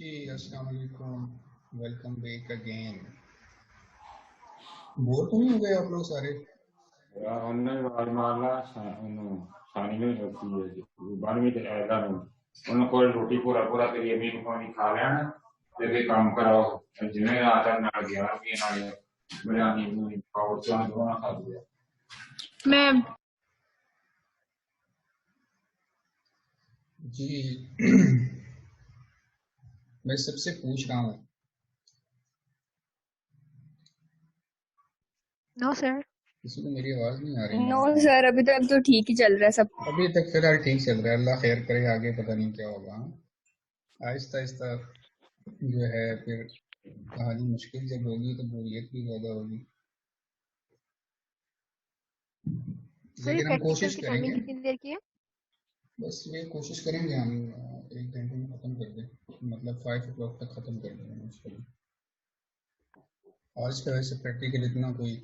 जी अस्सलाम वालेकुम। Welcome back again. Bore तो नहीं हो गए आप लोग सारे? ਉਹਨੇ ਵਾਰ ਮਾਰਨਾ ਉਹਨੂੰ ਸਾਨੀ ਨੇ ਰੱਖੀ ਹੈ ਜੀ ਬਾਨਵੀਂ ਤੇ ਐਦਾ ਨੂੰ ਉਹਨਾਂ ਕੋਲ ਰੋਟੀ ਪੂਰਾ ਪੂਰਾ ਤੇਰੀ ਅਮੀ ਨੂੰ ਪਾਣੀ ਖਾ ਲੈਣਾ ਤੇ ਫਿਰ ਕੰਮ ਕਰਾਓ ਜਿਵੇਂ ਰਾਤ ਨਾਲ ਗਿਆ ਵੀ ਨਾਲ ਬਿਰਿਆਨੀ ਨੂੰ ਪਾਉ ਚਾਹ ਦੋਣਾ ਖਾ ਲਿਆ मैं जी मैं सबसे पूछ रहा हूँ। No sir. किसी को मेरी आवाज नहीं आ रही? नो सर, अभी तक तो ठीक ही चल रहा है सब। अभी तक फिलहाल ठीक चल रहा है, अल्लाह खैर करे, आगे पता नहीं क्या होगा। आहिस्ता आहिस्ता जो है फिर कहानी मुश्किल जब होगी तो बोरियत भी ज्यादा होगी, सर ये लेकिन हम प्रैक्टिकल कोशिश की करेंगे। टाइमिंग कितनी देर की है? बस ये कोशिश करेंगे हम 1 घंटे में खत्म कर दें, मतलब 5 o'clock तक खत्म कर दें। आज का वैसे प्रैक्टिकल इतना कोई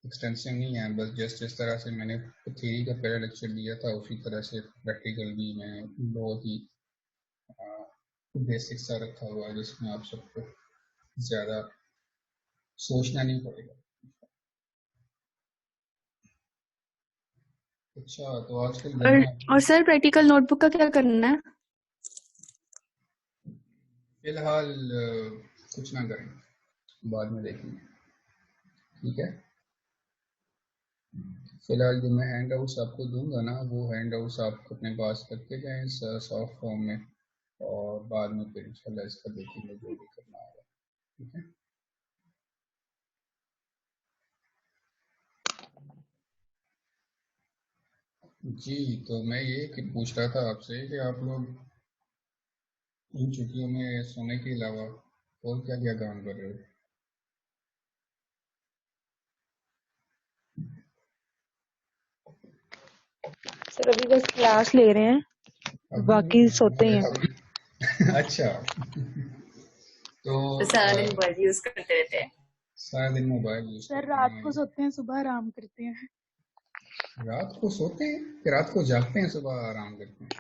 एक्सटेंसिव नहीं है, बस जस्ट जिस तरह से मैंने थ्योरी का पहला लेक्चर दिया था उसी तरह से प्रैक्टिकल भी मैं बहुत ही बेसिक सा रखा हुआ है, जिसमें आप सबको ज़्यादा सोचना नहीं पड़ेगा। अच्छा, तो आजकल घर में और सर प्रैक्टिकल नोटबुक का क्या करना है? फिलहाल कुछ ना करें, बाद में देखेंगे, ठीक है। फिलहाल जो मैं हैंड आउट्स आपको दूंगा ना, वो हैंड आउट्स आप अपने पास रखते जाएं सॉफ्ट फॉर्म में, और बाद में फिर इंशाल्लाह इसका देखेंगे जो भी करना होगा, ठीक है। जी, तो मैं ये कि पूछ रहा था आपसे कि आप लोग इन छुट्टियों में सोने के अलावा और क्या क्या काम कर रहे हो? सर अभी बस क्लास ले रहे हैं, अभी बाकी सोते ही हैं। अच्छा, तो सारा दिन मोबाइल यूज करते रहते हैं। सारा दिन मोबाइल यूज सर करते रात हैं? को सोते हैं, सुबह आराम करते हैं। रात को सोते हैं, फिर रात को जागते हैं, सुबह आराम करते हैं?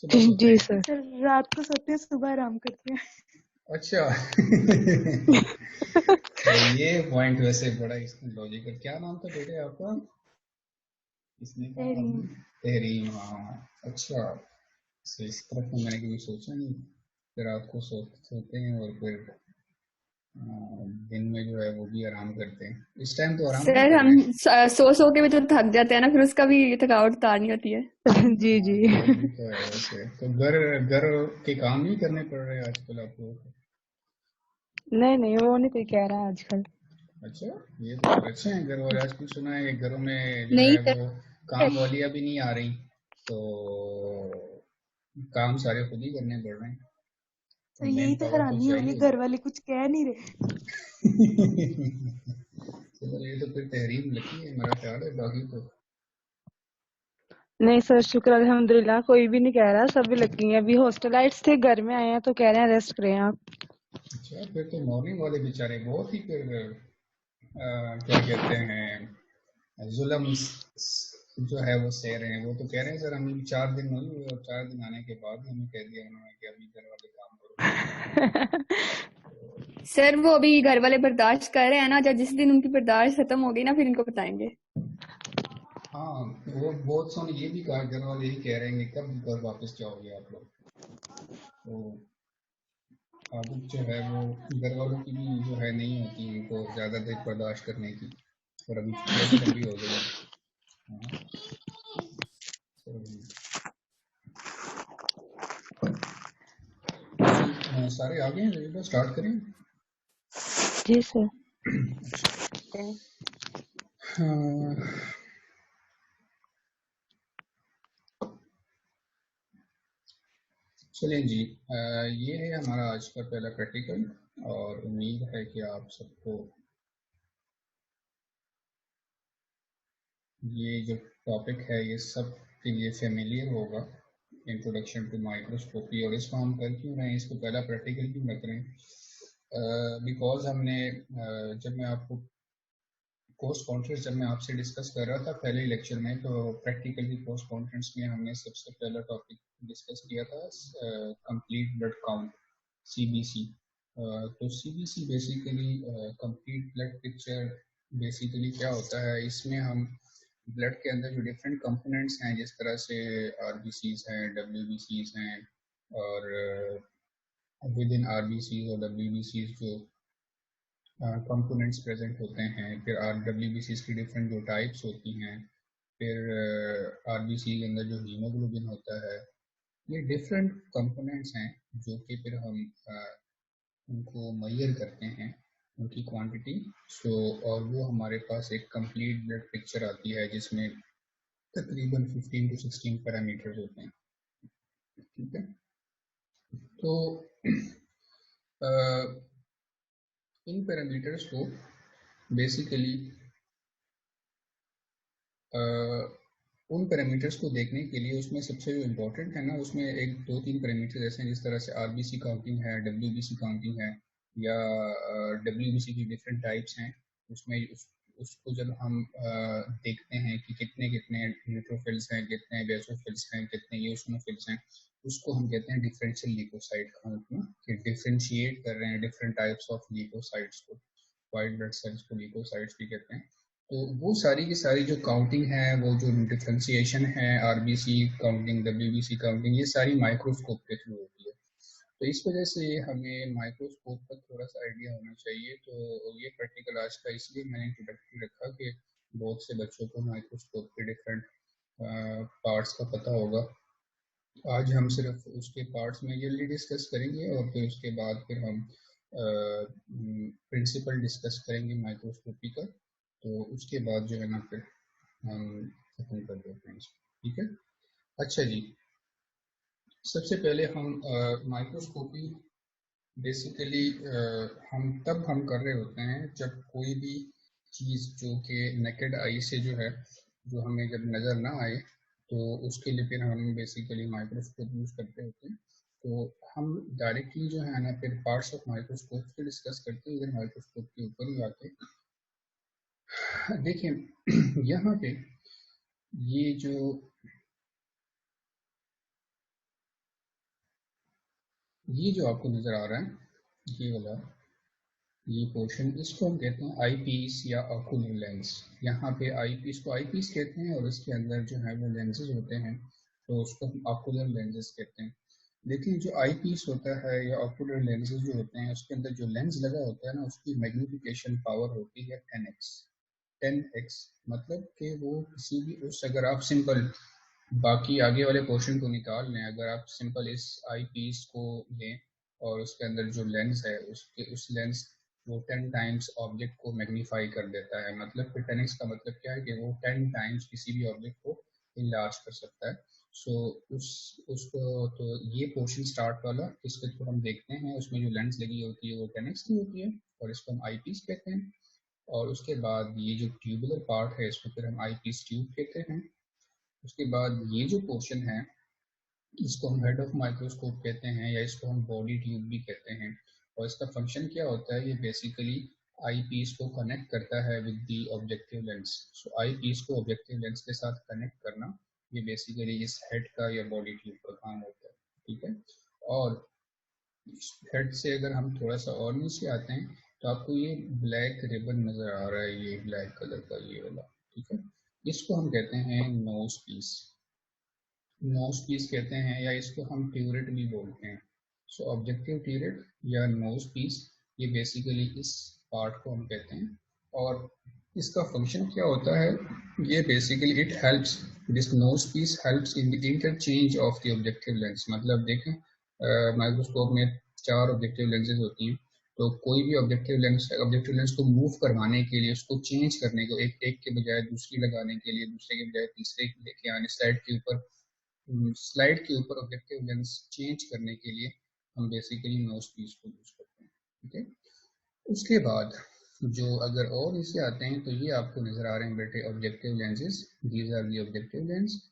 सुबह जी सोते हैं? सर। सर रात को सोते हैं, सुबह आराम करते हैं। अच्छा तो ये पॉइंट वैसे बड़ा इसमें लॉजिकल। क्या नाम था बेटे आपका? इसने कहा तहरीम। तहरीम। हाँ, अच्छा, तो इस तरफ तो मैंने कभी सोचा नहीं। फिर रात को सोते हैं और फिर दिन में जो है वो भी आराम करते हैं। इस टाइम तो आराम नहीं सर कर हम रहे हैं। सो के भी तो थक जाते हैं ना, फिर उसका भी थकावट उतारनी होती है। जी जी। हाँ, ये तो है वैसे। तो घर के काम नहीं करने पड़ रहे आजकल आप लोगों को? नहीं नहीं, वो नहीं कोई कह रहा है आजकल। अच्छा, ये तो फिर अच्छे हैं घर वाले। आजकल सुना है कि घरों में जो नहीं है वो काम वालियाँ भी नहीं आ रही, तो काम सारे खुद ही करने पड़ रहे हैं। सर यही तो पावर तो हैरानी हो रही है, चाहिए। घर वाले कुछ कह नहीं रहे। चलो, ये तो फिर तहरीम लगी है मेरा ख्याल है, बाकी तो नहीं सर, शुक्र अल्हम्दुलिल्लाह, कोई भी नहीं कह रहा, सभी लगी हैं। अभी हॉस्टलाइट्स थे, घर में आए हैं तो कह रहे हैं रेस्ट करें आप। अच्छा, फिर तो मॉर्निंग वाले बेचारे बहुत ही फिर क्या कहते हैं, जुल्म जो है वो सह रहे हैं। वो तो कह रहे हैं सर हम 4 दिन नहीं हुए और 4 दिन आने के बाद हमें कह दिया उन्होंने कि अभी घर वाले काम करो। सर वो अभी घर वाले बर्दाश्त कर रहे हैं ना, जब जिस दिन उनकी बर्दाश्त खत्म होगी ना फिर इनको बताएंगे। हाँ, वो बहुत सौ ने ये भी कहा, घर वाले यही कह रहे हैं कि कब घर वापस जाओगे आप लोग। तो आदत जो है वो घर वालों की भी जो है नहीं होती, उनको ज़्यादा देर बर्दाश्त करने की, और अभी छुट्टियाँ भी लंबी हो गई हैं। हाँ, तो सारे आ गए हैं, तो स्टार्ट करें। जी सर। चलिए जी, ये है हमारा आज का पहला प्रैक्टिकल, और उम्मीद है कि आप सबको ये जो टॉपिक है ये सब के लिए फेमिलियर होगा। Introduction to microscopy. और इसको हम कर क्यों रहे हैं, इसको पहला प्रैक्टिकल क्यों रख रहे हैं? बिकॉज हमने जब मैं आपको पोस्ट कॉन्फ्रेंस जब मैं आपसे डिस्कस कर रहा था पहले ही लेक्चर में, तो प्रैक्टिकल की पोस्ट कॉन्फ्रेंस में हमने सबसे पहला टॉपिक डिस्कस किया था कंप्लीट ब्लड काउंट। CBC। तो CBC basically complete blood picture basically क्या होता है, इसमें हम ब्लड के अंदर जो डिफरेंट कंपोनेंट्स हैं, जिस तरह से RBCs हैं, WBCs हैं, और विद इन RBCs और WBCs जो कंपोनेंट्स प्रेजेंट होते हैं, फिर WBCs की डिफरेंट जो टाइप्स होती हैं, फिर RBC के अंदर जो हीमोग्लोबिन होता है, ये डिफरेंट कंपोनेंट्स हैं जो कि फिर हम उनको मेजर करते हैं, उनकी क्वांटिटी। सो और वो हमारे पास एक कंप्लीट ब्लड पिक्चर आती है जिसमें तकरीबन 15 to 16 पैरामीटर्स होते हैं, ठीक है। तो इन पैरामीटर्स को बेसिकली उन पैरामीटर्स को देखने के लिए उसमें सबसे जो इम्पोर्टेंट है ना, उसमें एक दो तीन पैरामीटर्स ऐसे हैं, जिस तरह से RBC काउंटिंग है, WBC काउंटिंग है, या WBC की डिफरेंट टाइप्स हैं। उसमें उसको जब हम देखते हैं कि कितने कितने न्यूट्रोफिल्स हैं, कितने बेसोफिल्स हैं, कितने यूसिनोफिल्स हैं, उसको हम कहते हैं डिफरेंशियल ल्यूकोसाइट काउंट में, कि डिफरेंशिएट कर रहे हैं डिफरेंट टाइप्स ऑफ ल्यूकोसाइट्स को। वाइट ब्लड सेल्स को ल्यूकोसाइट्स भी कहते हैं। तो वो सारी की सारी जो काउंटिंग है, वो जो डिफरेंशिएशन है, RBC काउंटिंग, WBC काउंटिंग, ये सारी माइक्रोस्कोप के थ्रू होती है। तो इस वजह से हमें माइक्रोस्कोप का थोड़ा सा आइडिया होना चाहिए। तो ये प्रैक्टिकल आज का इसलिए मैंने इंट्रोडक्टरी रखा कि बहुत से बच्चों को माइक्रोस्कोप के डिफरेंट पार्ट्स का पता होगा। आज हम सिर्फ उसके पार्ट्स मेजरली डिस्कस करेंगे, और फिर उसके बाद फिर हम प्रिंसिपल डिस्कस करेंगे माइक्रोस्कोपी का। तो उसके बाद जो है ना फिर हम खत्म कर देते हैं, ठीक है। अच्छा जी, सबसे पहले हम माइक्रोस्कोपी बेसिकली हम तब हम कर रहे होते हैं जब कोई भी चीज़ जो कि नेकेड आई से जो है, जो हमें जब नज़र ना आए, तो उसके लिए फिर हम बेसिकली माइक्रोस्कोप यूज़ करते होते हैं। तो हम डायरेक्टली जो है ना फिर पार्ट्स ऑफ माइक्रोस्कोप से डिस्कस करते हैं, इधर माइक्रोस्कोप के ऊपर ही आते हैं। देखिए यहाँ पे ये जो आपको नज़र आ रहा है, ये वाला ये पोर्शन, इसको हम कहते हैं आई पीस या ऑकुलर लेंस। यहाँ पे इसको आई पीस कहते हैं, और इसके अंदर जो है वो लेंसेज होते हैं, तो उसको हम ऑकुलर लेंसेज कहते हैं। लेकिन जो आई पीस होता है या ऑकुलर लेंसेज जो होते हैं, उसके अंदर जो लेंस लगा होता है ना, उसकी मैग्निफिकेशन पावर होती है 10x। मतलब कि वो किसी भी अगर आप सिंपल बाकी आगे वाले पोर्शन को निकाल लें, अगर आप सिंपल इस आई पीस को लें और उसके अंदर जो लेंस है, उस लेंस वो 10 टाइम्स ऑब्जेक्ट को मैग्नीफाई कर देता है। मतलब कि 10x का मतलब क्या है कि वो 10 टाइम्स किसी भी ऑब्जेक्ट को इनलार्ज कर सकता है। सो उसको तो ये पोर्शन स्टार्ट वाला, इसके थ्रू हम देखते हैं, उसमें जो लेंस लगी होती है वो 10x की होती है, और इसको हम आई पीस कहते हैं। और उसके बाद ये जो ट्यूबुलर पार्ट है, इसको फिर हम आई पीस ट्यूब कहते हैं। उसके बाद ये जो पोर्शन है, इसको हम हेड ऑफ माइक्रोस्कोप कहते हैं, या इसको हम बॉडी ट्यूब भी कहते हैं। और इसका फंक्शन क्या होता है, ये बेसिकली आई पीस को कनेक्ट करता है with the objective lens. So eyepiece को ऑब्जेक्टिव लेंस के साथ कनेक्ट करना, ये बेसिकली इस हेड का या बॉडी ट्यूब का काम होता है, ठीक है। और हेड से अगर हम थोड़ा सा और नीचे आते हैं, तो आपको ये ब्लैक रिबन नज़र आ रहा है, ये ब्लैक कलर का ये वाला, ठीक है। इसको हम कहते हैं नोज पीस। नोज पीस कहते हैं, या इसको हम ट्यूरेट भी बोलते हैं। सो ऑब्जेक्टिव ट्यूरेट या नोज पीस, ये बेसिकली इस पार्ट को हम कहते हैं। और इसका फंक्शन क्या होता है, ये basically it helps, this nosepiece helps in the interchange of the objective lens. मतलब देखें, माइक्रोस्कोप में 4 ऑब्जेक्टिव लेंसेज होती हैं, तो कोई भी ऑब्जेक्टिव लेंस को मूव करवाने के लिए, उसको चेंज करने को, एक के बजाय दूसरी लगाने के लिए, दूसरे के बजाय तीसरे लेके आने, स्लाइड के ऊपर ऑब्जेक्टिव लेंस चेंज करने के लिए हम बेसिकली नोज पीस को यूज करते हैं, ठीक है। उसके बाद जो अगर और इसे आते हैं, तो ये आपको नजर आ रहे हैं बेटे objective lenses, these are the objective lens.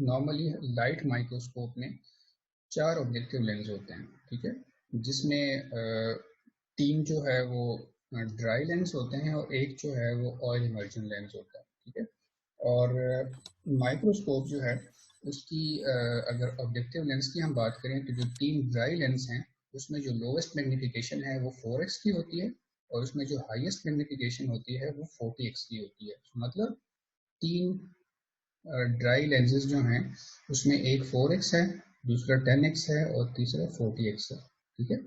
Normally light microscope में 4 ऑब्जेक्टिव लेंस होते हैं, ठीक है, जिसमें 3 जो है वो ड्राई लेंस होते हैं, और एक जो है वो ऑयल इमर्जन लेंस होता है, ठीक है। और माइक्रोस्कोप जो है उसकी अगर ऑब्जेक्टिव लेंस की हम बात करें, तो जो 3 ड्राई लेंस हैं उसमें जो लोवेस्ट मैग्नीफिकेशन है वो 4x की होती है और उसमें जो हाईएस्ट मैग्नीफिकेशन होती है वो 40x की होती है। मतलब 3 ड्राई लेंसेज जो हैं उसमें एक 4x है, दूसरा 10x है और तीसरा 40x है, ठीक है।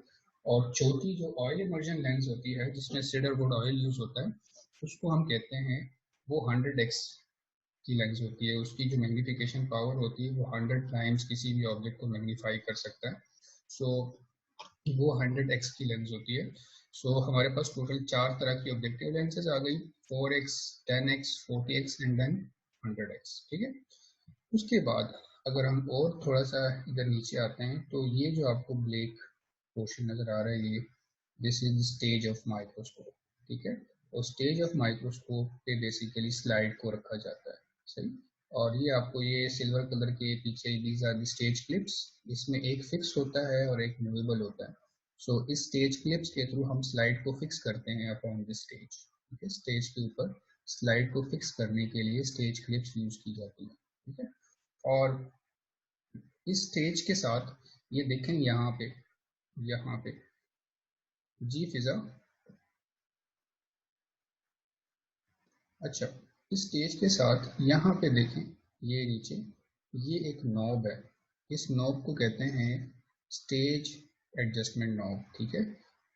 और चौथी जो ऑयल इमर्जन लेंस होती है जिसमें सीडरवुड ऑयल यूज होता है उसको हम कहते हैं वो 100x की लेंस होती है। उसकी जो मैग्नीफिकेशन पावर होती है वो 100 टाइम्स किसी भी ऑब्जेक्ट को मैग्नीफाई कर सकता है। सो वो 100x की लेंस होती है। सो हमारे पास टोटल 4 तरह की ऑब्जेक्टिव लेंसेज आ गई, 4x, 10x, 40x and then 100x, ठीक है। उसके बाद अगर हम और थोड़ा सा इधर नीचे आते हैं तो ये जो आपको ब्लैक पोर्शन नजर आ रहा है ये this is the stage of microscope, ठीक है। और स्टेज ऑफ माइक्रोस्कोप पे बेसिकली स्लाइड को रखा जाता है, सही। और ये आपको ये सिल्वर कलर के पीछे these are the stage clips, इसमें एक फिक्स होता है और एक मूवेबल होता है। सो इस स्टेज क्लिप्स के थ्रू हम स्लाइड को फिक्स करते हैं अपॉन द स्टेज, ठीक है। स्टेज के ऊपर स्लाइड को फिक्स करने के लिए स्टेज क्लिप्स यूज की जाती है, ठीक है। और इस स्टेज के साथ ये देखें यहाँ पे जी फिजा, अच्छा, इस स्टेज के साथ यहाँ पे देखें ये नीचे ये एक नॉब है, इस नॉब को कहते हैं स्टेज एडजस्टमेंट नॉब, ठीक है।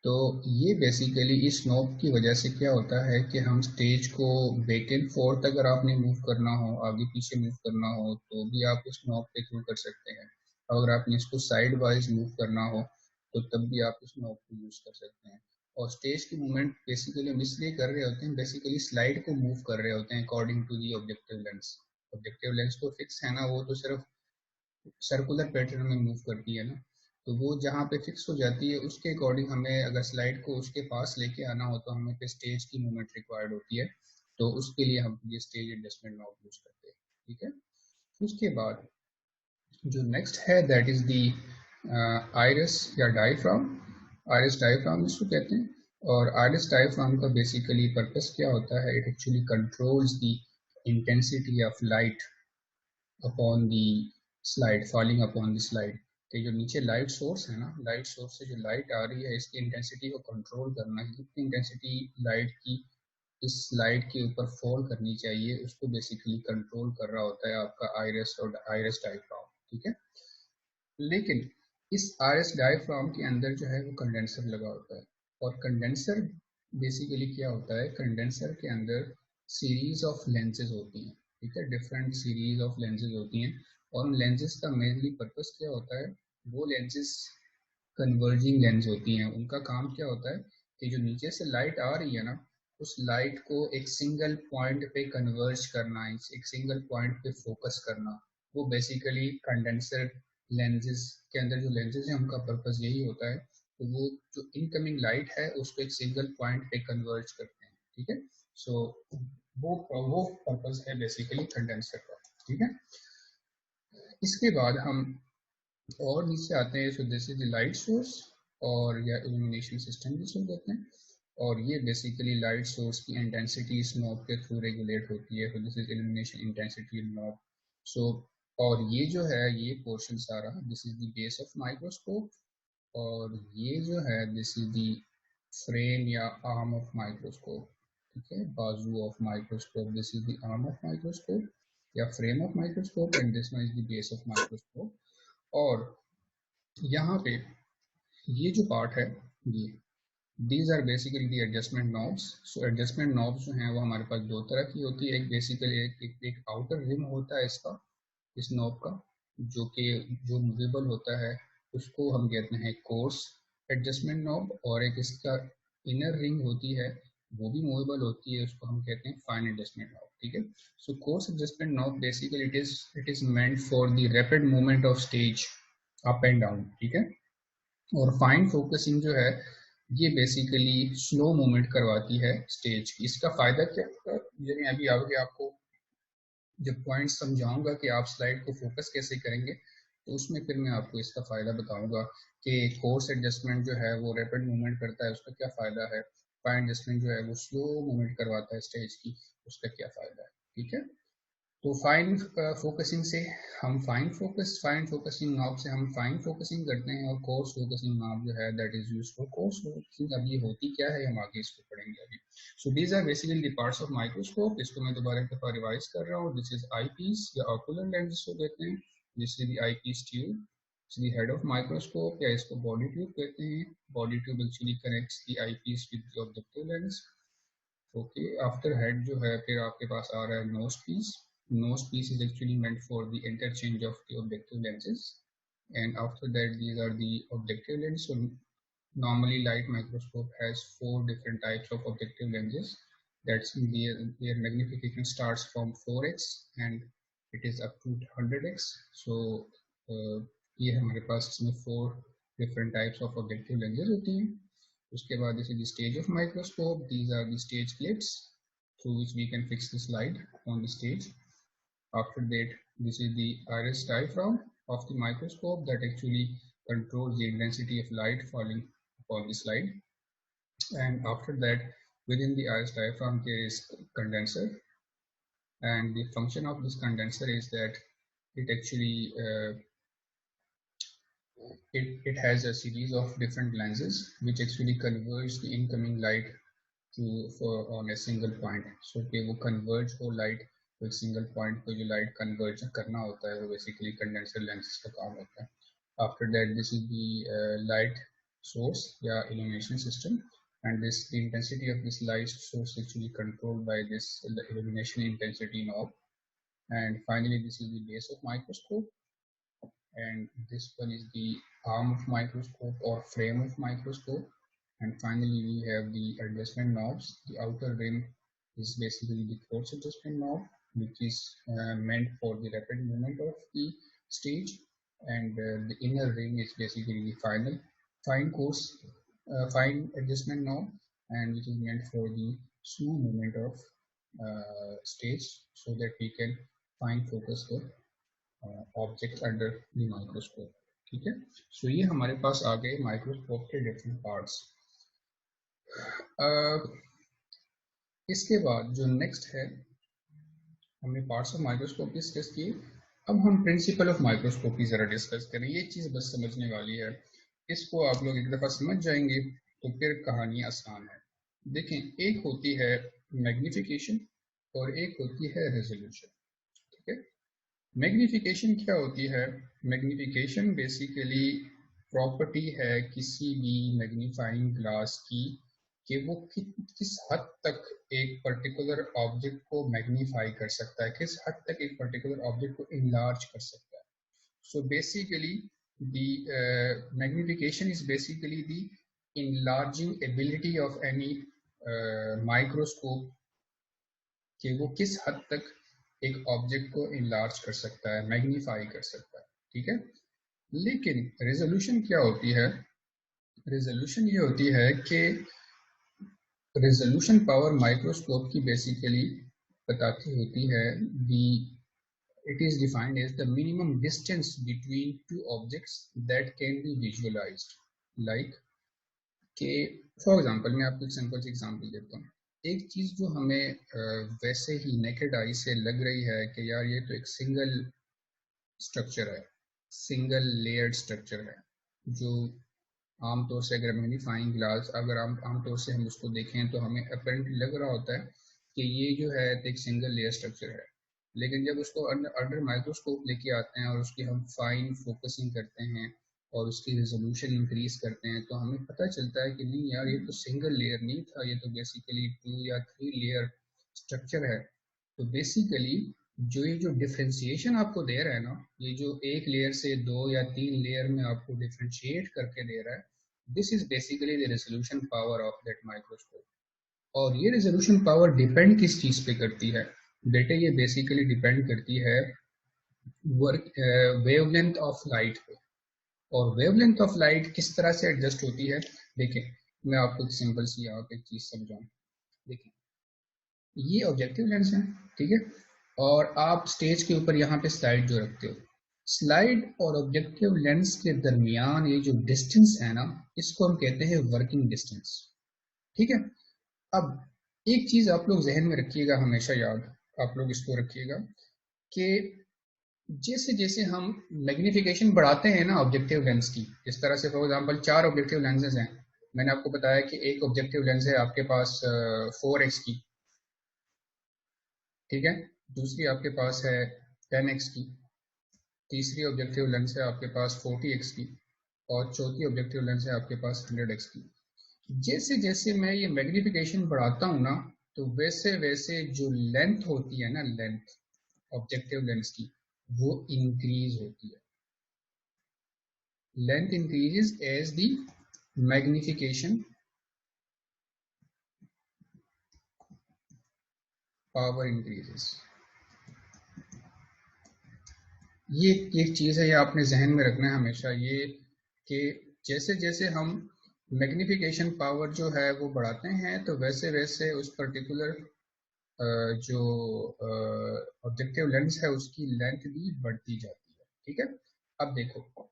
तो ये बेसिकली इस नॉब की वजह से क्या होता है कि हम स्टेज को बैक एंड फोर्थ अगर आपने मूव करना हो, आगे पीछे मूव करना हो तो भी आप इस नॉब के थ्रू कर सकते हैं। अगर आपने इसको साइड वाइज मूव करना हो तो तब भी आप इस नॉब को यूज कर सकते हैं। और स्टेज की मूवमेंट बेसिकली हम इसलिए कर रहे होते हैं, बेसिकली स्लाइड को मूव कर रहे होते हैं according to the objective lens. Objective lens तो फिक्स है ना, वो तो सिर्फ सर्कुलर पैटर्न में मूव करती है ना, तो वो जहाँ पे फिक्स हो जाती है उसके अकॉर्डिंग हमें अगर स्लाइड को उसके पास लेके आना हो तो हमें पे स्टेज की मूवमेंट रिक्वायर्ड होती है, तो उसके लिए हम ये स्टेज एडजस्टमेंट नॉब यूज करते हैं, ठीक है। उसके बाद जो नेक्स्ट है दैट इज दी आइरिस या डायफ्राम, आइरिस डायफ्राम इसको कहते हैं। और आइरिस डायफ्राम का बेसिकली पर्पस क्या होता है, it actually controls the intensity of light upon the slide, falling upon the slide. कि जो नीचे लाइट सोर्स है ना, लाइट सोर्स से जो लाइट आ रही है इसकी इंटेंसिटी को कंट्रोल करना है, कितनी इंटेंसिटी लाइट की इस स्लाइड के ऊपर फॉल करनी चाहिए उसको बेसिकली कंट्रोल कर रहा होता है आपका आइरिस और आइरिस डायफ्राम, ठीक है। लेकिन इस आरएस डायफ्राम के अंदर जो है वो कंडेंसर लगा होता है। और कंडेंसर बेसिकली क्या होता है, कंडेंसर के अंदर सीरीज ऑफ लेंसेज होती हैं, ठीक है, डिफरेंट सीरीज ऑफ लेंसेज होती हैं। और उन लेंसेज का मेनली पर्पस क्या होता है, वो लेंसेज कन्वर्जिंग लेंस होती हैं। उनका काम क्या होता है कि जो नीचे से लाइट आ रही है ना उस लाइट को एक सिंगल पॉइंट पे कन्वर्ज करना, एक सिंगल पॉइंट पे फोकस करना, वो बेसिकली कंडेंसर लेंसेज के अंदर जो लेंसेज हैं उनका पर्पस यही होता है। तो वो जो इनकमिंग लाइट है उसको एक सिंगल पॉइंट पे कन्वर्ज करते हैं, ठीक है। सो वो पर्पस है बेसिकली कंडेंसर का, ठीक है। इसके बाद हम और नीचे आते हैं, so this is the light source और या इल्यूमिनेशन सिस्टम जिसको कहते हैं। और ये बेसिकली लाइट सोर्स की इंटेंसिटी इस नॉब के थ्रू रेगुलेट होती है, तो this is illumination intensity knob. So और ये जो है ये पोर्शन सारा this is the base of microscope, और ये जो है दिस इज द फ्रेम या आर्म ऑफ माइक्रोस्कोप, ठीक है, बाजू of microscope, this is the arm of microscope या frame of microscope and this one is the base of microscope. और यहाँ पे ये जो पार्ट है ये these are basically the adjustment knobs. So adjustment knobs जो हैं वो हमारे पास दो तरह की होती है, एक बेसिकली एक आउटर रिम होता है इसका, इस नॉब का, जो कि जो मूवेबल होता है उसको हम कहते हैं कोर्स एडजस्टमेंट नॉब, और एक इसका इनर रिंग होती है वो भी मूवेबल होती है, उसको हम कहते हैं फाइन एडजस्टमेंट नॉब, ठीक है। सो course adjustment knob basically it is meant for the rapid movement of stage up and down, ठीक है। और फाइन फोकसिंग जो है ये बेसिकली स्लो मूवमेंट करवाती है स्टेज की। इसका फायदा क्या होगा, ये मैं अभी आगे आपको जब पॉइंट समझाऊंगा कि आप स्लाइड को फोकस कैसे करेंगे तो उसमें फिर मैं आपको इसका फायदा बताऊंगा कि कोर्स एडजस्टमेंट जो है वो रैपिड मूवमेंट करता है उसका क्या फायदा है, फाइन एडजस्टमेंट जो है वो स्लो मूवमेंट करवाता है स्टेज की उसका क्या फायदा है, ठीक है। तो फाइन फोकसिंग से हम फाइन फोकसिंग नॉब से हम फाइन फोकसिंग करते हैं, और कोर्स फोकसिंग नॉब जो है that is used for course focusing. अब ये होती क्या है हम आगे इसको पढ़ेंगे अभी। So these are basically the parts of microscope. इसको मैं दोबारा एक दफा रिवाइज कर रहा हूँ। दिस इज आई पीस या ऑकुलर लेंस को कहते हैं, this is the eyepiece tube, the head of microscope, या इसको बॉडी ट्यूब कहते हैं। Body tube actually connects the eyepiece with the objective lens. Okay, after head जो है फिर आपके पास आ रहा है nose piece. Nose piece is actually meant for the interchange of the objective lenses, and after that these are the objective lenses. So normally light microscope has 4 different types of objective lenses. That's their magnification starts from 4x and it is up to 100x. So ये हमारे पास इसमें 4 different types of objective lenses होती हैं। उसके बाद this is the stage of microscope. These are the stage clips through which we can fix the slide on the stage. After that, this is the iris diaphragm of the microscope that actually controls the intensity of light falling upon the slide. And after that, within the iris diaphragm, there is condenser. And the function of this condenser is that it actually it has a series of different lenses which actually converge the incoming light on a single point. So they will converge whole light तो एक single point पे जो light conversion करना होता है वो basically condenser lenses का काम होता है। After that this is the light source या illumination system, and this the intensity of this light source actually controlled by this illumination intensity knob. And finally this is the base of microscope, and this one is the arm of microscope or frame of microscope. And finally we have the adjustment knobs. The outer rim is basically the coarse adjustment knob, which is meant for the rapid movement of the stage, and the inner ring is basically the fine adjustment knob, and which is meant for the smooth movement of stage, so that we can fine focus the object under the microscope। ठीक है, सो ये हमारे पास आ गए microscope के different parts. इसके बाद जो next है, हमने पार्ट्स ऑफ माइक्रोस्कोप डिस्कस किए। अब हम प्रिंसिपल ऑफ माइक्रोस्कोप की जरा डिस्कस करें। ये चीज बस समझने वाली है, इसको आप लोग एक दफा समझ जाएंगे तो फिर कहानी आसान है। देखें, एक होती है मैग्निफिकेशन और एक होती है रेजोल्यूशन। ठीक है, मैग्निफिकेशन क्या होती है? मैग्निफिकेशन बेसिकली प्रॉपर्टी है किसी भी मैग्नीफाइंग ग्लास की कि वो किस हद तक एक पर्टिकुलर ऑब्जेक्ट को मैग्नीफाई कर सकता है, किस हद तक एक पर्टिकुलर ऑब्जेक्ट को इनलार्ज कर सकता है। So basically the magnification is basically the enlarging ability of any microscope कि वो किस हद तक एक ऑब्जेक्ट को इनलार्ज कर सकता है, मैग्नीफाई कर सकता है। ठीक है, लेकिन रेजोल्यूशन क्या होती है? रेजोल्यूशन ये होती है कि रेजोल्यूशन पावर माइक्रोस्कोप की बेसिकली बताती होती है it is defined as the minimum distance between two objects that can be visualized, like के फॉर एग्जांपल मैं आपको एक सिंपल एग्जांपल देता हूँ। एक चीज जो हमें वैसे ही नेकेड आई से लग रही है कि यार ये तो एक सिंगल स्ट्रक्चर है, सिंगल लेयर्ड स्ट्रक्चर है, जो आमतौर से अगर मैग्नीफाइंग ग्लास अगर आमतौर से हम उसको देखें तो हमें अपेरेंटली लग रहा होता है कि ये जो है एक सिंगल लेयर स्ट्रक्चर है। लेकिन जब उसको अंडर माइक्रोस्कोप लेके आते हैं और उसकी हम फाइन फोकसिंग करते हैं और उसकी रेजोल्यूशन इंक्रीज करते हैं तो हमें पता चलता है कि नहीं यार ये तो सिंगल लेयर नहीं था, ये तो बेसिकली 2 या 3 लेयर स्ट्रक्चर है। तो बेसिकली जो डिफ्रेंशिएशन आपको दे रहा है ना, ये जो एक लेयर से 2 या 3 लेयर में आपको डिफ्रेंशिएट करके दे रहा है, this is basically the resolution power of that microscope. और ये रेजोल्यूशन पावर डिपेंड किस चीज पे करती है बेटे? ये बेसिकली डिपेंड करती है वेवलेंथ ऑफ लाइट पे। और वेवलेंथ ऑफ लाइट किस तरह से एडजस्ट होती है? देखिए मैं आपको एक सिंपल सी यहाँ पे चीज समझाऊं। देखिए ये ऑब्जेक्टिव लेंस है, ठीक है, और आप स्टेज के ऊपर यहाँ पे स्लाइड जो रखते हो, स्लाइड और ऑब्जेक्टिव लेंस के दरमियान ये जो डिस्टेंस है ना, इसको हम कहते हैं वर्किंग डिस्टेंस। ठीक है, अब एक चीज आप लोग जहन में रखिएगा, हमेशा याद आप लोग इसको रखिएगा कि जैसे जैसे हम मैग्नीफिकेशन बढ़ाते हैं ना ऑब्जेक्टिव लेंस की, इस तरह से फॉर एग्जांपल 4 ऑब्जेक्टिव लेंसेज हैं, मैंने आपको बताया कि एक ऑब्जेक्टिव लेंस है आपके पास 4x की, ठीक है, दूसरी आपके पास है 10x की, तीसरी ऑब्जेक्टिव लेंस है आपके पास 40x की, और चौथी ऑब्जेक्टिव लेंस है आपके पास 100x की। जैसे जैसे मैं ये मैग्नीफिकेशन बढ़ाता हूँ ना, तो वैसे वैसे जो लेंथ होती है ना, लेंथ ऑब्जेक्टिव लेंस की, वो इंक्रीज होती है। Length increases as the magnification power increases. ये एक चीज़ है, ये आपने जहन में रखना है हमेशा, ये कि जैसे जैसे हम मैग्नीफिकेशन पावर जो है वो बढ़ाते हैं, तो वैसे वैसे उस पर्टिकुलर जो ऑब्जेक्टिव लेंस है उसकी लेंथ भी बढ़ती जाती है, ठीक है। अब देखो,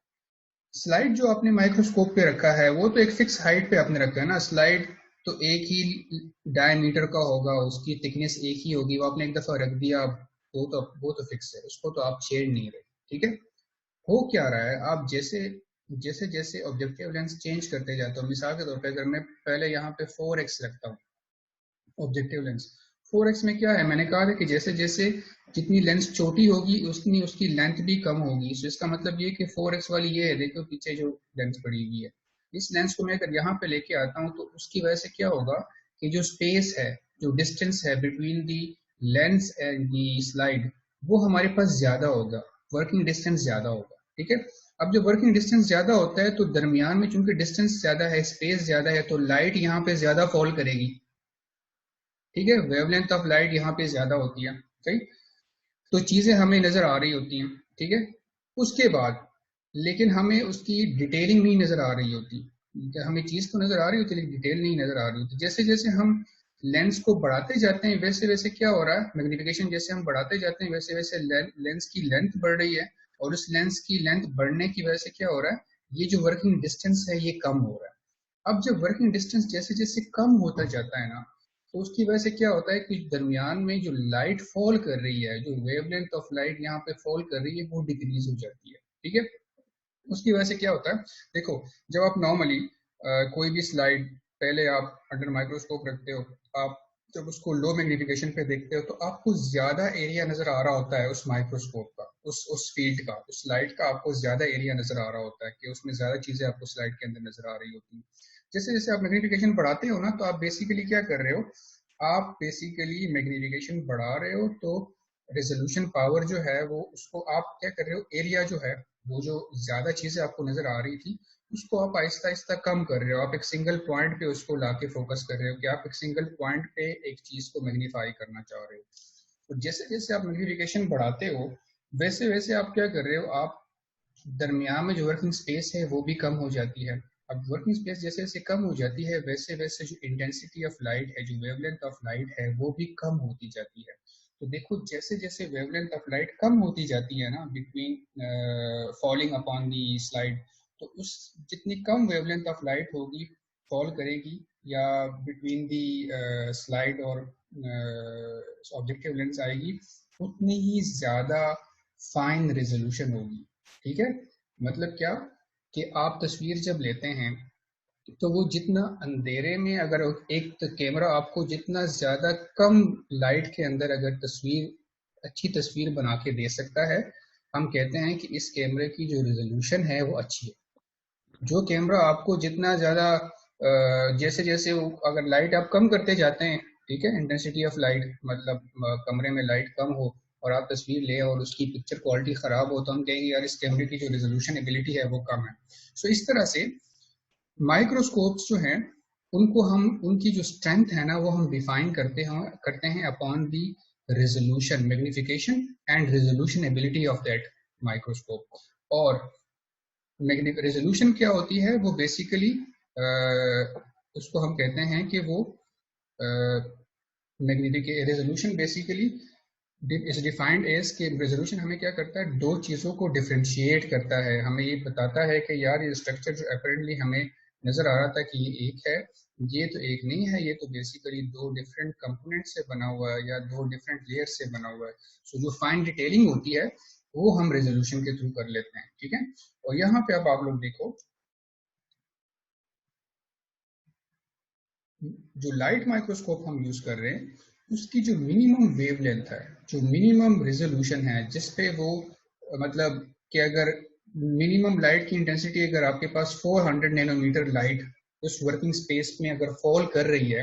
स्लाइड जो आपने माइक्रोस्कोप पे रखा है वो तो एक फिक्स हाइट पे आपने रखा है ना, स्लाइड तो एक ही डायमीटर का होगा, उसकी थिकनेस एक ही होगी, वो आपने एक दफा रख दिया, वो तो फिक्स है, उसको तो आप छेड़ नहीं रहे, ठीक है। हो क्या रहा है, आप जैसे जैसे जैसे ऑब्जेक्टिव लेंस चेंज करते जाते हो, मिसाल के तौर पे अगर मैं पहले यहाँ पे 4x रखता हूँ ऑब्जेक्टिव लेंस, 4x में क्या है, मैंने कहा था कि जैसे जैसे जितनी लेंस छोटी होगी उतनी उसकी लेंथ भी कम होगी। तो इसका मतलब ये कि 4x वाली ये है, देखो पीछे जो लेंस पड़ी हुई है, इस लेंस को मैं अगर यहाँ पे लेके आता हूँ तो उसकी वजह से क्या होगा कि जो स्पेस है, जो डिस्टेंस है between the lens and the slide, वो हमारे पास ज्यादा होगा, वर्किंग डिस्टेंस ज्यादा होगा, ठीक है। अब जब वर्किंग डिस्टेंस ज्यादा होता है तो दरमियान में चूंकि डिस्टेंस ज्यादा है, स्पेस ज्यादा है, तो लाइट यहाँ पे ज्यादा फॉल करेगी, ठीक है, वेवलेंथ ऑफ लाइट यहाँ पे ज्यादा होती है, सही। तो चीजें हमें नजर आ रही होती हैं, ठीक है। उसके बाद लेकिन हमें उसकी डिटेलिंग नहीं नजर आ रही होती, हमें चीज तो नजर आ रही होती है लेकिन डिटेल नहीं नजर आ रही होती। जैसे जैसे हम लेंस को बढ़ाते जाते हैं वैसे वैसे क्या हो रहा है, मैग्नीफिकेशन जैसे हम बढ़ाते जाते हैं वैसे वैसे लेंस की लेंथ बढ़ रही है, और उस लेंस की लेंथ बढ़ने की वजह से क्या हो रहा है, ये जो वर्किंग डिस्टेंस है ये कम हो रहा है। अब जब वर्किंग डिस्टेंस जैसे जैसे कम होता जाता है ना, तो उसकी वजह से क्या होता है कि दरमियान में जो लाइट फॉल कर रही है, जो वेवलेंथ ऑफ लाइट यहाँ पे फॉल कर रही है, वो डिक्रीज हो जाती है, ठीक है। उसकी वजह से क्या होता है, देखो जब आप नॉर्मली कोई भी स्लाइड पहले आप अंडर माइक्रोस्कोप रखते हो, आप जब उसको लो मैग्नीफिकेशन पे देखते हो तो आपको ज्यादा एरिया नजर आ रहा होता है उस माइक्रोस्कोप का, उस फील्ड का, उस स्लाइड का आपको ज्यादा एरिया नजर आ रहा होता है कि उसमें ज्यादा चीजें आपको स्लाइड के अंदर नजर आ रही होती हैं। जैसे जैसे आप मैग्नीफिकेशन बढ़ाते हो ना, तो आप बेसिकली क्या कर रहे हो, आप बेसिकली मैग्नीफिकेशन बढ़ा रहे हो, तो रेजोल्यूशन पावर जो है वो उसको आप क्या कर रहे हो, एरिया जो है वो जो ज्यादा चीजें आपको नजर आ रही थी उसको आप आहिस्ता आहिस्ता कम कर रहे हो, आप एक सिंगल पॉइंट पे उसको लाके फोकस कर रहे हो कि आप एक सिंगल पॉइंट पे एक चीज को मैग्नीफाई करना चाह रहे हो। तो जैसे जैसे आप मैग्नीफिकेशन बढ़ाते हो वैसे वैसे आप क्या कर रहे हो, आप दरमियान में जो वर्किंग स्पेस है वो भी कम हो जाती है। अब वर्किंग स्पेस जैसे जैसे कम हो जाती है वैसे वैसे जो इंटेंसिटी ऑफ लाइट है, जो वेवलेंथ ऑफ लाइट है, वो भी कम होती जाती है। तो देखो जैसे जैसे वेवलेंथ ऑफ लाइट कम होती जाती है ना between falling upon the slide, तो उस जितनी कम वेवलेंथ ऑफ लाइट होगी फॉल करेगी या बिटवीन दी स्लाइड और ऑब्जेक्टिव लेंस आएगी, उतनी ही ज्यादा फाइन रेजोल्यूशन होगी, ठीक है। मतलब क्या कि आप तस्वीर जब लेते हैं तो वो जितना अंधेरे में, अगर एक तो कैमरा आपको जितना ज्यादा कम लाइट के अंदर अगर तस्वीर अच्छी तस्वीर बना के दे सकता है, हम कहते हैं कि इस कैमरे की जो रेजोल्यूशन है वो अच्छी है। जो कैमरा आपको जितना ज्यादा जैसे जैसे अगर लाइट आप कम करते जाते हैं, ठीक है, इंटेंसिटी ऑफ लाइट मतलब कमरे में लाइट कम हो और आप तस्वीर ले और उसकी पिक्चर क्वालिटी खराब हो, तो हम कहेंगे यार इस कैमरे की जो रेजोल्यूशन एबिलिटी है वो कम है। सो इस तरह से माइक्रोस्कोप्स जो हैं उनको हम, उनकी जो स्ट्रेंथ है ना वो हम डिफाइन करते हैं upon the resolution, magnification and resolution ability of that microscope. और रेजोल्यूशन क्या होती है, वो बेसिकली उसको हम कहते हैं कि वो resolution basically is defined as के रेजोल्यूशन हमें क्या करता है, दो चीज़ों को डिफ्रेंशिएट करता है, हमें ये बताता है कि यार ये स्ट्रक्चर जो अपरेंटली हमें नजर आ रहा था कि ये एक है, ये तो एक नहीं है, ये तो बेसिकली दो डिफरेंट कंपोनेंट से बना हुआ है या दो डिफरेंट लेयर से बना हुआ है। सो जो फाइन डिटेलिंग होती है वो हम रेजोल्यूशन के थ्रू कर लेते हैं, ठीक है। और यहाँ पे अब आप लोग देखो, जो लाइट माइक्रोस्कोप हम यूज कर रहे हैं उसकी जो मिनिमम वेवलेंथ है, जो मिनिमम रेजोल्यूशन है, जिसपे वो मतलब कि अगर मिनिमम लाइट की इंटेंसिटी अगर आपके पास 400 नैनोमीटर लाइट उस वर्किंग स्पेस में अगर फॉल कर रही है,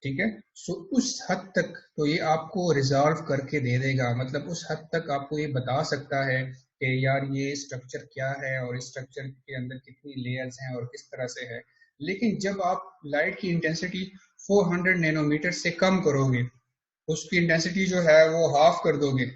ठीक है, सो उस हद तक तो ये आपको रिजॉल्व करके दे देगा, मतलब उस हद तक आपको ये बता सकता है कि यार ये स्ट्रक्चर क्या है और इस स्ट्रक्चर के अंदर कितनी लेयर्स हैं और किस तरह से है। लेकिन जब आप लाइट की इंटेंसिटी 400 नैनोमीटर से कम करोगे, उसकी इंटेंसिटी जो है वो हाफ कर दोगे,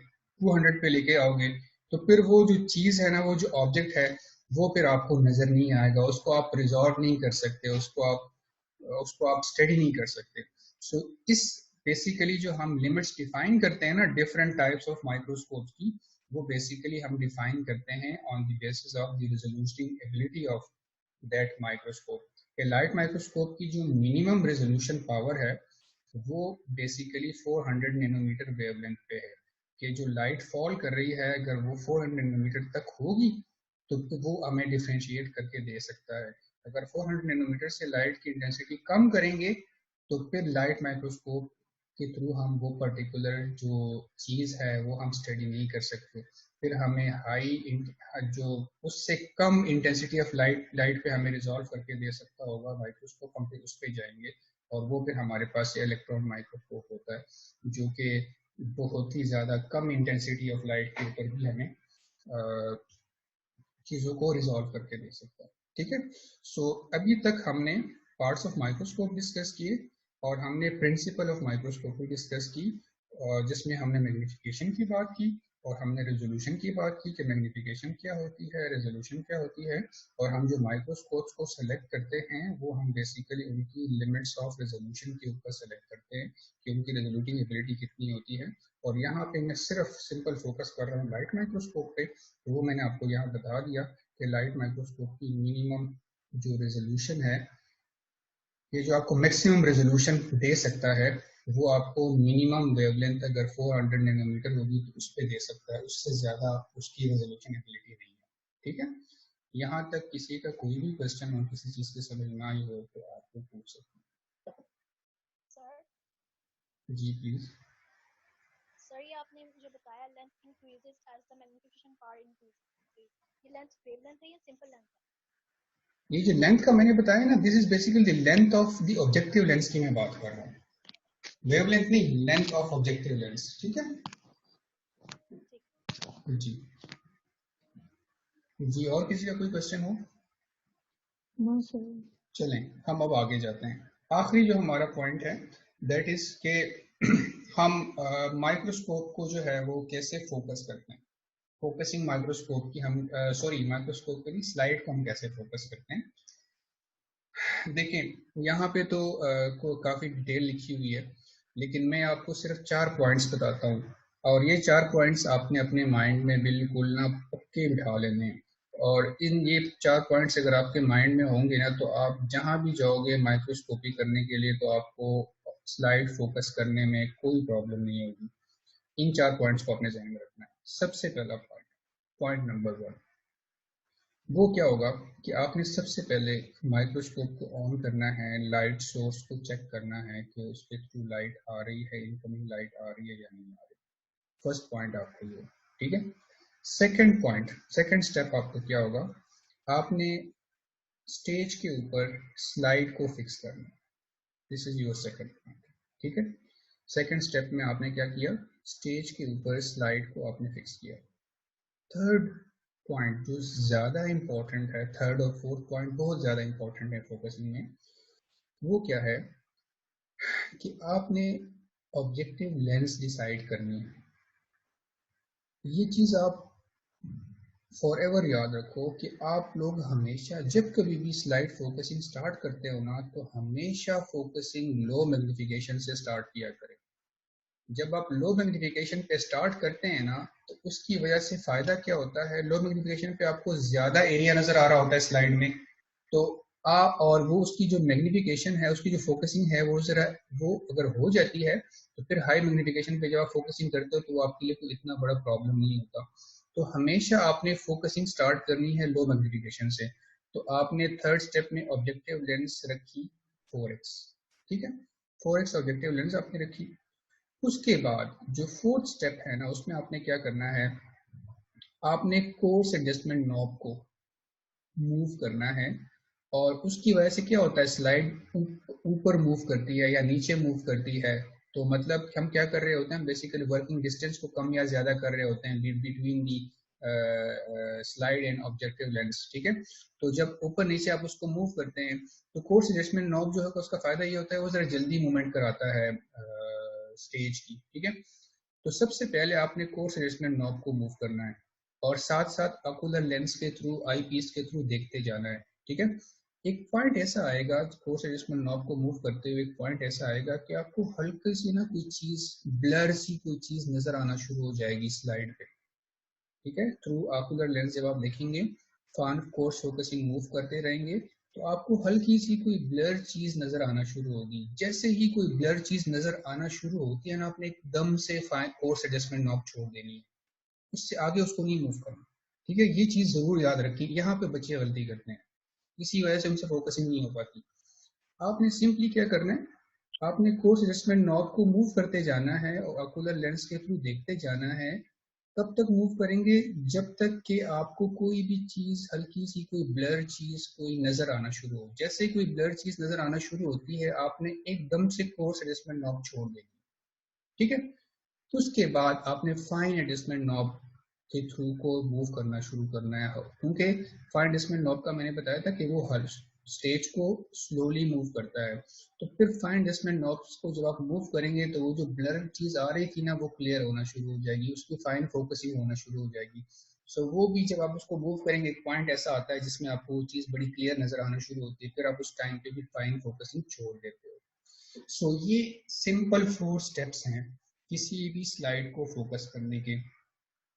200 पे लेके आओगे, तो फिर वो जो चीज है ना, वो जो ऑब्जेक्ट है वो फिर आपको नजर नहीं आएगा, उसको आप रिजॉल्व नहीं कर सकते, उसको आप स्टडी नहीं कर सकते। सो इस बेसिकली जो हम लिमिट्स डिफाइन करते हैं ना डिफरेंट टाइप्स ऑफ माइक्रोस्कोप की, वो बेसिकली हम डिफाइन करते हैं on the basis of the resolving ability of that microscope. Light microscope की जो मिनिमम रेजोल्यूशन पावर है वो बेसिकली 400 नैनोमीटर वेवलेंथ पे है, कि जो लाइट फॉल कर रही है अगर वो 400 नैनोमीटर तक होगी तो वो हमें डिफ्रेंशिएट करके दे सकता है। अगर 400 नैनोमीटर से लाइट की इंटेंसिटी कम करेंगे तो फिर लाइट माइक्रोस्कोप के थ्रू हम वो पर्टिकुलर जो चीज़ है वो हम स्टडी नहीं कर सकते। फिर हमें जो उससे कम इंटेंसिटी ऑफ लाइट पे हमें रिजॉल्व करके दे सकता होगा माइक्रोस्कोप, हम फिर उस पर जाएंगे और वो फिर हमारे पास इलेक्ट्रॉन माइक्रोस्कोप होता है, जो कि बहुत ही ज़्यादा कम इंटेंसिटी ऑफ लाइट के ऊपर भी हमें चीज़ों को रिजॉल्व करके दे सकता है, ठीक है। सो अभी तक हमने पार्ट्स ऑफ माइक्रोस्कोप डिस्कस किए और हमने प्रिंसिपल ऑफ माइक्रोस्कोप भी डिस्कस की, जिसमें हमने मैग्नीफिकेशन की बात की और हमने रेजोल्यूशन की बात की कि मैग्नीफिकेशन क्या होती है, रेजोल्यूशन क्या होती है, और हम जो माइक्रोस्कोप्स को सेलेक्ट करते हैं वो हम बेसिकली उनकी लिमिट्स ऑफ रेजोल्यूशन के ऊपर सेलेक्ट करते हैं कि उनकी रेजोल्यूटिंग एबिलिटी कितनी होती है। और यहाँ पे मैं सिर्फ सिंपल फोकस कर रहा हूँ लाइट माइक्रोस्कोप पे, तो वो मैंने आपको यहाँ बता दिया कि लाइट माइक्रोस्कोप की मिनिमम जो रेजोल्यूशन है, ये जो आपको मैक्सिमम रेजोल्यूशन दे सकता है वो आपको मिनिमम वेवलेंथ अगर 400 नैनोमीटर होगी तो उस पर दे सकता है, उससे ज़्यादा उसकी रेजोल्यूशन एबिलिटी नहीं है, ठीक है। यहाँ तक किसी का कोई भी क्वेश्चन हो, किसी चीज़ की समझ ना आई हो तो आपको पूछ सकते हैं। जी प्लीज। सर ये आपने मुझे बताया length increases as the magnification power increases, ये लेंथ वेवलेंथ है या सिंपल लेंथ है? ये जो लेंथ का मैंने बताया ना, this is basically the length of the objective lens की मैं बात कर रहा हूँ, वेवलेंथ नहीं, लेंथ ऑफ ऑब्जेक्टिव लेंस, ठीक है जी। जी और किसी का कोई क्वेश्चन हो? No sir. चलें हम अब आगे जाते हैं। आखिरी जो हमारा पॉइंट है दैट इज के हम माइक्रोस्कोप को जो है वो कैसे फोकस करते हैं, फोकसिंग माइक्रोस्कोप की हम माइक्रोस्कोप की स्लाइड को हम कैसे फोकस करते हैं। देखें यहाँ पे तो काफी डिटेल लिखी हुई है, लेकिन मैं आपको सिर्फ 4 पॉइंट्स बताता हूँ और ये 4 पॉइंट्स आपने अपने माइंड में बिल्कुल ना पक्के बिठा लेने हैं। और ये 4 पॉइंट्स अगर आपके माइंड में होंगे ना तो आप जहाँ भी जाओगे माइक्रोस्कोपी करने के लिए तो आपको स्लाइड फोकस करने में कोई प्रॉब्लम नहीं होगी। इन 4 पॉइंट्स को अपने ध्यान में रखना है। सबसे पहला पॉइंट नंबर 1 वो क्या होगा कि आपने सबसे पहले माइक्रोस्कोप को ऑन करना है, लाइट सोर्स को चेक करना है कि उसके थ्रू लाइट आ रही है, इनकमिंग लाइट आ रही है या नहीं आ रही। फर्स्ट पॉइंट आपको ये, ठीक है। सेकंड स्टेप आपको क्या होगा, आपने स्टेज के ऊपर स्लाइड को फिक्स करना। This is your second point, ठीक है। सेकंड स्टेप में आपने क्या किया, स्टेज के ऊपर स्लाइड को आपने फिक्स किया। थर्ड पॉइंट जो ज्यादा इंपॉर्टेंट है, थर्ड और फोर्थ पॉइंट बहुत ज्यादा इंपॉर्टेंट है फोकसिंग में, वो क्या है कि आपने ऑब्जेक्टिव लेंस डिसाइड करनी है। ये चीज आप फॉर एवर याद रखो कि आप लोग हमेशा जब कभी भी स्लाइड फोकसिंग स्टार्ट करते हो ना तो हमेशा फोकसिंग लो मैग्नीफिकेशन से स्टार्ट किया करें। जब आप लो मैग्नीफिकेशन पे स्टार्ट करते हैं ना तो उसकी वजह से फायदा क्या होता है, लो मैग्नीफिकेशन पे आपको ज्यादा एरिया नजर आ रहा होता है स्लाइड में, तो आप और वो उसकी जो मैग्निफिकेशन है, उसकी जो फोकसिंग है, वो जरा वो अगर हो जाती है तो फिर हाई मैग्निफिकेशन पे जब आप फोकसिंग करते हो तो वो आपके लिए कोई इतना बड़ा प्रॉब्लम नहीं होता। तो हमेशा आपने फोकसिंग स्टार्ट करनी है लो मैग्निफिकेशन से। तो आपने थर्ड स्टेप में ऑब्जेक्टिव लेंस रखी 4x, ठीक है, 4x ऑब्जेक्टिव लेंस आपने रखी। उसके बाद जो फोर्थ स्टेप है ना, उसमें आपने क्या करना है, आपने कोर्स एडजस्टमेंट नॉब को मूव करना है। और उसकी वजह से क्या होता है, स्लाइड ऊपर मूव करती है या नीचे मूव करती है। तो मतलब हम क्या कर रहे होते हैं, बेसिकली वर्किंग डिस्टेंस को कम या ज्यादा कर रहे होते हैं between the slide and objective lens, ठीक है। तो जब ऊपर नीचे आप उसको मूव करते हैं तो कोर्स एडजस्टमेंट नॉब जो है उसका फायदा ये होता है, वो जरा जल्दी मूवमेंट कराता है स्टेज की, ठीक है। तो सबसे पहले आपने कोर्स एडजस्टमेंट नॉब को मूव करना है और साथ साथ ऑकुलर लेंस के थ्रू, आई पीस के थ्रू देखते जाना है, ठीक है। एक पॉइंट ऐसा आएगा कोर्स एडजस्टमेंट नॉब को मूव करते हुए, एक पॉइंट ऐसा आएगा कि आपको हल्की सी ना कोई चीज, ब्लर सी कोई चीज नजर आना शुरू हो जाएगी स्लाइड पे, ठीक है। थ्रू ऑकुलर लेंस जब आप देखेंगे, फान कोर्स फोकसिंग मूव करते रहेंगे तो आपको हल्की सी कोई ब्लर चीज नजर आना शुरू होगी। जैसे ही कोई ब्लर चीज नजर आना शुरू होती है ना, आपने एकदम से कोर्स एडजस्टमेंट नॉब छोड़ देनी है, उससे आगे उसको नहीं मूव करना, ठीक है। ये चीज जरूर याद रखें, यहाँ पे बच्चे गलती करते हैं, इसी वजह से उनसे फोकसिंग नहीं हो पाती। आपने सिंपली क्या करना है, आपने कोर्स एडजस्टमेंट नॉब को मूव करते जाना है और ऑकुलर लेंस के थ्रू देखते जाना है। कब तक मूव करेंगे, जब तक कि आपको कोई भी चीज, हल्की सी कोई ब्लर चीज कोई नजर आना शुरू हो। जैसे ही कोई ब्लर चीज नजर आना शुरू होती है, आपने एकदम से कोर्स एडजस्टमेंट नॉब छोड़ देनी, ठीक है। तो उसके बाद आपने फाइन एडजस्टमेंट नॉब के थ्रू को मूव करना शुरू करना है, क्योंकि फाइन एडजस्टमेंट नॉब का मैंने बताया था कि वो हर स्टेज को स्लोली मूव करता है। तो फिर फाइन एडजस्टमेंट नॉब्स को जब आप मूव करेंगे तो वो जो ब्लर चीज आ रही थी ना, वो क्लियर होना शुरू हो जाएगी, उसकी फाइन फोकसिंग होना शुरू हो जाएगी। सो वो भी जब आप उसको मूव करेंगे, एक पॉइंट ऐसा आता है जिसमें आपको वो चीज बड़ी क्लियर नजर आना शुरू होती है, फिर आप उस टाइम पे भी फाइन फोकसिंग छोड़ देते हो। सो ये सिंपल 4 स्टेप्स हैं किसी भी स्लाइड को फोकस करने के।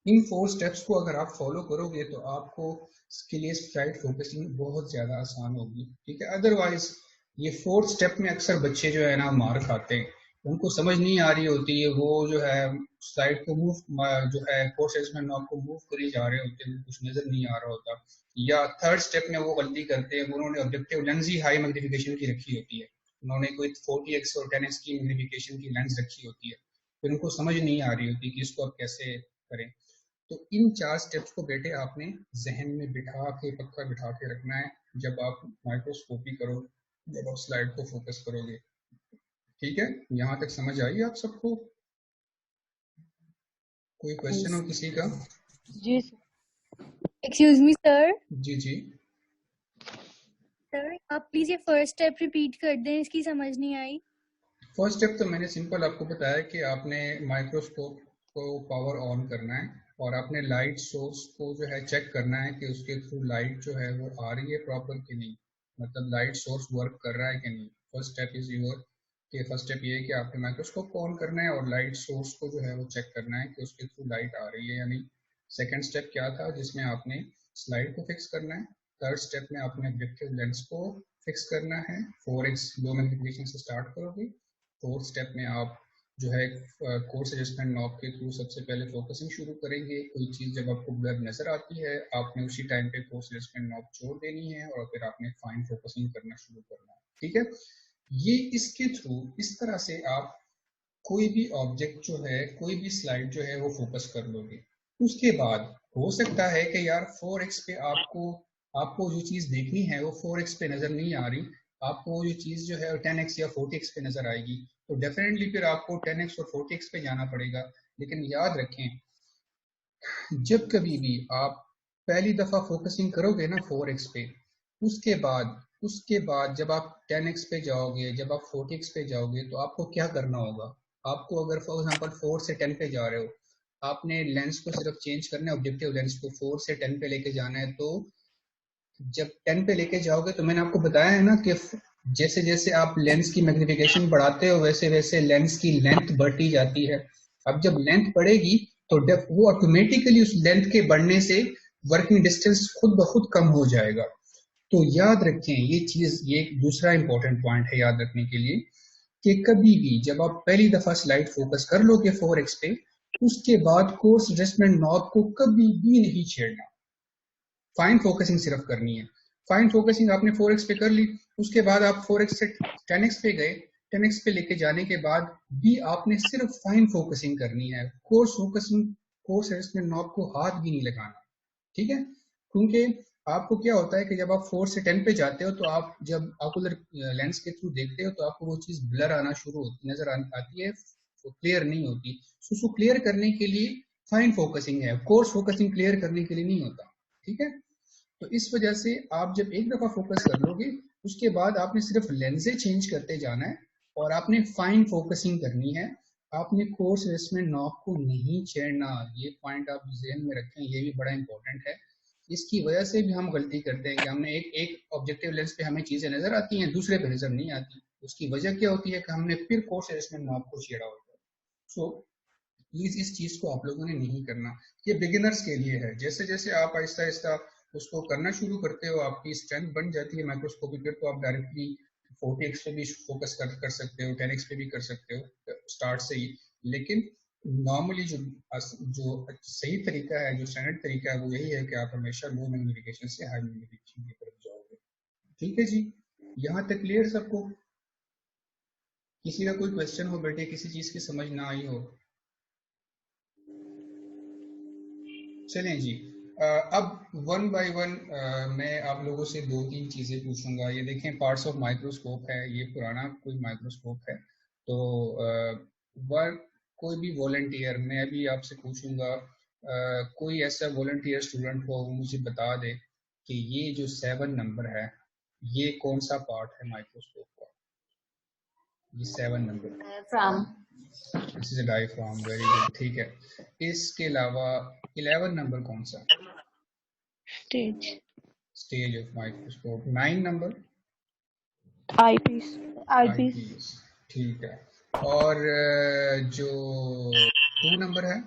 इन 4 स्टेप्स को अगर आप फॉलो करोगे तो आपको इसके लिए स्लाइड फोकसिंग बहुत ज्यादा आसान होगी, ठीक है। अदरवाइज ये 4th स्टेप में अक्सर बच्चे जो है ना मार खाते हैं, उनको समझ नहीं आ रही होती है, वो जो है स्लाइड को मूव जो है कोर्स एडजस्टमेंट नॉब को मूव करे जा रहे होते हैं, कुछ नजर नहीं आ रहा होता। या थर्ड स्टेप में वो गलती करते हैं, उन्होंने ऑब्जेक्टिव लेंस ही हाई मैग्निफिकेशन की रखी होती है, उन्होंने कोई 40x और 10x की मैग्निफिकेशन की लेंस रखी होती है, फिर उनको समझ नहीं आ रही होती कि इसको आप कैसे करें। तो इन 4 स्टेप्स को बेटे आपने जहन में बिठा के, पक्का बिठा के रखना है जब आप माइक्रोस्कोपी करो, जब आप स्लाइड को फोकस करोगे, ठीक है। यहाँ तक समझ आई आप सबको? कोई क्वेश्चन हो किसी का? जी एक्सक्यूज मी सर। जी जी। सर आप प्लीज ये फर्स्ट स्टेप रिपीट कर दें, इसकी समझ नहीं आई। फर्स्ट स्टेप तो मैंने सिंपल आपको बताया कि आपने माइक्रोस्कोप को पावर ऑन करना है और आपने लाइट सोर्स को जो है चेक करना है कि उसके थ्रू लाइट जो है वो आ रही है प्रॉपर कि नहीं, मतलब लाइट सोर्स वर्क कर रहा है कि नहीं। फर्स्ट स्टेप इज योर कि फर्स्ट स्टेप ये है कि आपने माइक्रोस्कोप को ऑन करना है और लाइट सोर्स को जो है वो चेक करना है कि उसके थ्रू लाइट आ रही है या नहीं। सेकेंड स्टेप क्या था, जिसमें आपने स्लाइड को फिक्स करना है। थर्ड स्टेप में आपने ऑब्जेक्टिव लेंस को फिक्स करना है, 4x लो मैग्निफिकेशन से स्टार्ट करोगे। फोर्थ स्टेप में आप जो है कोर्स एडजस्टमेंट नॉब के थ्रू सबसे पहले फोकसिंग शुरू करेंगे। कोई चीज़ जब आपको ब्लर नजर आती है, आपने उसी टाइम पे कोर्स एडजस्टमेंट नॉब छोड़ देनी है और फिर आपने फाइन फोकसिंग करना शुरू करना है, ठीक है। ये इसके थ्रू इस तरह से आप कोई भी ऑब्जेक्ट जो है, कोई भी स्लाइड जो है वो फोकस कर लोगे। उसके बाद हो सकता है कि यार 4x पे आपको जो चीज़ देखनी है वो 4x पे नज़र नहीं आ रही, आपको जो चीज़ जो है 10x या 40x पे नज़र आएगी, तो डेफिनेटली फिर आपको 10x और 40x पे जाना पड़ेगा। लेकिन याद रखें, जब कभी भी आप पहली दफ़ा फोकसिंग करोगे ना 4x पे, उसके बाद जब आप 10x पे जाओगे, जब आप 40x पे जाओगे, तो आपको क्या करना होगा। आपको अगर फॉर एग्जांपल 4 से 10 पे जा रहे हो, आपने लेंस को सिर्फ चेंज करना है, ऑब्जेक्टिव लेंस को 4 से 10 पे लेके जाना है। तो जब 10 पे लेके जाओगे तो मैंने आपको बताया है ना कि जैसे जैसे आप लेंस की मैग्निफिकेशन बढ़ाते हो वैसे वैसे लेंस की लेंथ बढ़ती जाती है। अब जब लेंथ बढ़ेगी तो वो ऑटोमेटिकली उस लेंथ के बढ़ने से वर्किंग डिस्टेंस खुद ब खुद कम हो जाएगा। तो याद रखें ये चीज, ये एक दूसरा इंपॉर्टेंट पॉइंट है याद रखने के लिए कि कभी भी जब आप पहली दफा स्लाइड फोकस कर लोगे 4x पे, उसके बाद कोर्स एडजस्टमेंट नॉब को कभी भी नहीं छेड़ना, फाइन फोकसिंग सिर्फ करनी है। फाइन फोकसिंग आपने 4x पे कर ली, उसके बाद आप 4x से 10x पे गए, 10x पे लेके जाने के बाद भी आपने सिर्फ फाइन फोकसिंग करनी है, course focusing, course adjustment knob को हाथ भी नहीं लगाना, ठीक है। क्योंकि आपको क्या होता है कि जब आप 4 से 10 पे जाते हो तो आप जब ऑकुलर लेंस के थ्रू देखते हो तो आपको वो चीज ब्लर आना शुरू होती नजर आती है, वो क्लियर नहीं होती। सो उसको क्लियर करने के लिए फाइन फोकसिंग है, कोर्स फोकसिंग क्लियर करने के लिए नहीं होता, ठीक है। तो इस वजह से आप जब एक दफा फोकस कर लोगे, उसके बाद आपने सिर्फ लेंसे चेंज करते जाना है और आपने फाइन फोकसिंग करनी है, आपने कोर्स एडजस्टमेंट नॉब को नहीं छेड़ना। ये पॉइंट आप ज़हन में रखें, ये भी बड़ा इंपॉर्टेंट है। इसकी वजह से भी हम गलती करते हैं कि हमने एक ऑब्जेक्टिव लेंस पे हमें चीजें नजर आती हैं, दूसरे पे नजर नहीं आती। उसकी वजह क्या होती है कि हमने फिर कोर्स एडजस्टमेंट नॉब को छेड़ा होता है। सो प्लीज इस चीज को आप लोगों ने नहीं करना, ये बिगिनर्स के लिए है। जैसे जैसे आप आहिस्ता आहिस्ता उसको करना शुरू करते हो, आपकी स्ट्रेंथ बन जाती है माइक्रोस्कोपी पे, तो आप डायरेक्टली 40x पे भी फोकस कर सकते हो, 10x पे भी कर सकते हो स्टार्ट से ही। लेकिन नॉर्मली जो सही तरीका है, जो स्टैंडर्ड तरीका है, वो यही है कि आप हमेशा लो मैग्निफिकेशन से हाई मैग्निफिकेशन की तरफ जाओगे। ठीक है जी, यहाँ तक क्लियर सबको? किसी का कोई क्वेश्चन हो बेटे, किसी चीज की समझ ना आई हो? चलें जी, अब वन बाय वन मैं आप लोगों से 2-3 चीज़ें पूछूंगा। ये देखें पार्ट्स ऑफ माइक्रोस्कोप है, ये पुराना कोई माइक्रोस्कोप है। तो कोई भी वॉलंटियर, मैं अभी आपसे पूछूंगा, कोई ऐसा वॉलंटियर स्टूडेंट हो वो मुझे बता दे कि ये जो 7 नंबर है ये कौन सा पार्ट है माइक्रोस्कोप का? ये 7 number From this is a diaphragm, very good, ठीक है। इसके अलावा 11 नंबर कौन सा? Stage, stage of microscope. 9 number eyepiece, eyepiece, eyepiece, ठीक है। और जो 2 नंबर है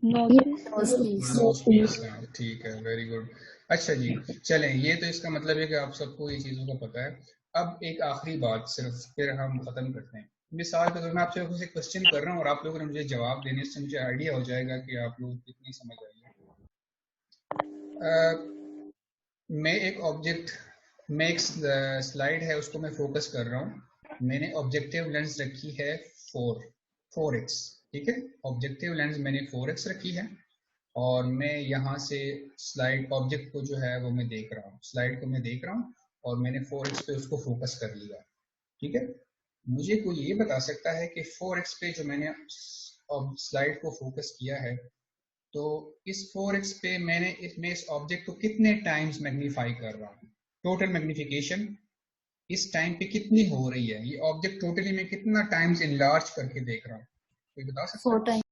notice, nose piece. Nosepiece, ठीक है, वेरी गुड। अच्छा जी, चलें, ये तो इसका मतलब है कि आप सबको ये चीज़ों का पता है। अब एक आखिरी बात सिर्फ, फिर हम खत्म करते हैं। मिसाल के तौर में आपसे कुछ क्वेश्चन कर रहा हूँ और आप लोगों ने मुझे जवाब देने से मुझे आइडिया हो जाएगा कि आप लोग कितनी समझ आई है। मैं एक ऑब्जेक्ट, मैं एक स्लाइड है उसको मैं फोकस कर रहा हूँ, मैंने ऑब्जेक्टिव लेंस रखी है 4x, ठीक है। ऑब्जेक्टिव लेंस मैंने 4x रखी है और मैं यहाँ से स्लाइड ऑब्जेक्ट को जो है वो मैं देख रहा हूँ, स्लाइड को मैं देख रहा हूँ और मैंने 4x पे उसको फोकस कर लिया, ठीक है। मुझे कोई ये बता सकता है कि 4x पे जो मैंने स्लाइड को फोकस किया है, तो इस 4x पे मैं इस ऑब्जेक्ट को कितने टाइम्स मैग्नीफाई कर रहा हूँ? टोटल मैग्नीफिकेशन इस टाइम पे कितनी हो रही है? ये ऑब्जेक्ट टोटली मैं कितना टाइम्स इनलार्ज करके देख रहा हूँ, कोई बता सकता है? 4 times.